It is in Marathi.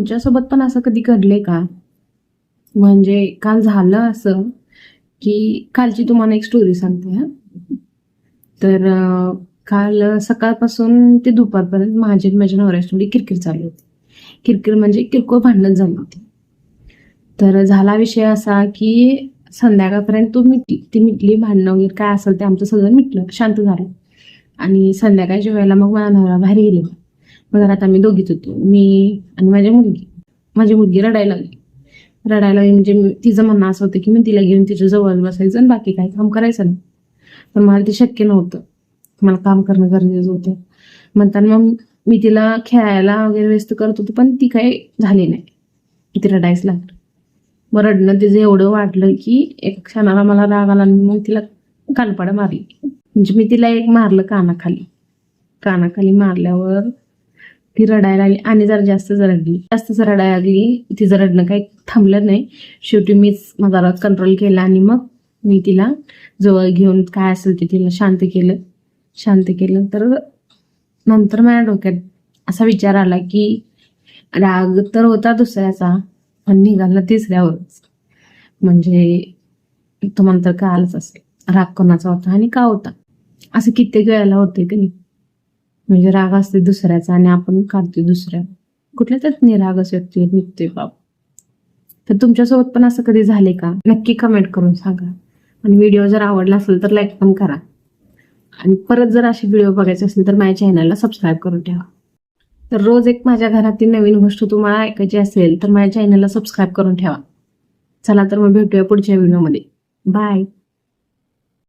तुमच्यासोबत पण असं कधी घडले का? म्हणजे काल झालं असं, की कालची तुम्हाला एक स्टोरी सांगते हा. तर काल सकाळपासून ते दुपारपर्यंत माझी आणि माझ्या नवऱ्याची किरकिर चालू होती. किरकिर म्हणजे किरकोळ भांडण झाली होती. तर झाला विषय असा की संध्याकाळपर्यंत ती मिटली, भांडणं वगैरे काय असेल ते आमचं सगळं मिटलं, शांत झालं. आणि संध्याकाळच्या वेळेला मग माझा नवरा बाहेर गेले. मग घरात आम्ही दोघीच होतो, मी आणि माझी मुलगी रडायला लागली म्हणजे तिचं म्हणणं असं होतं की मी तिला घेऊन तिच्या जवळ बसायचं आणि बाकी काही काम करायचं नाही. पण मला ते शक्य नव्हतं, मला काम करणं गरजेचं होतं. म्हणताना मग मी तिला खेळायला वगैरे व्यस्त करत होते, पण ती काही झाली नाही, ती रडायच लागली. मग रडणं तिचं एवढं वाढलं की एका क्षणाला मला राग आला आणि मग तिला कानपाडं मारली. म्हणजे मी तिला एक मारलं कानाखाली मारल्यावर ती रडायला लागली आणि जरा जास्तच रडायला लागली. तिचं रडणं काही थांबलं नाही. शेवटी मीच माझा राग कंट्रोल केला आणि मग मी तिला जवळ घेऊन काय असेल ते तिला शांत केलं. तर नंतर माझ्या डोक्यात असा विचार आला की राग तर होता दुसऱ्याचा, पण निघाला तिसऱ्यावरच. म्हणजे तुम्हाला तर कळालंच असेल राग कोणाचा होता आणि का होता. असं कित्येक वेळेला होते की नाही. म्हणजे राग असते दुसऱ्याचा आणि आपण काढतोय दुसऱ्या कुठल्या तर राग असं व्यक्तीवर निघतोय बाप. तर तुमच्यासोबत पण असं कधी झाले का? नक्की कमेंट करून सांगा. आणि व्हिडिओ जर आवडला असेल तर लाईक पण करा. आणि परत जर असे व्हिडिओ बघायचे असेल तर माझ्या चॅनलला सबस्क्राईब करून ठेवा. तर रोज एक माझ्या घरातील नवीन गोष्ट तुम्हाला ऐकायची असेल तर माझ्या चॅनलला सबस्क्राईब करून ठेवा. चला तर मग भेटूया पुढच्या व्हिडिओमध्ये. बाय.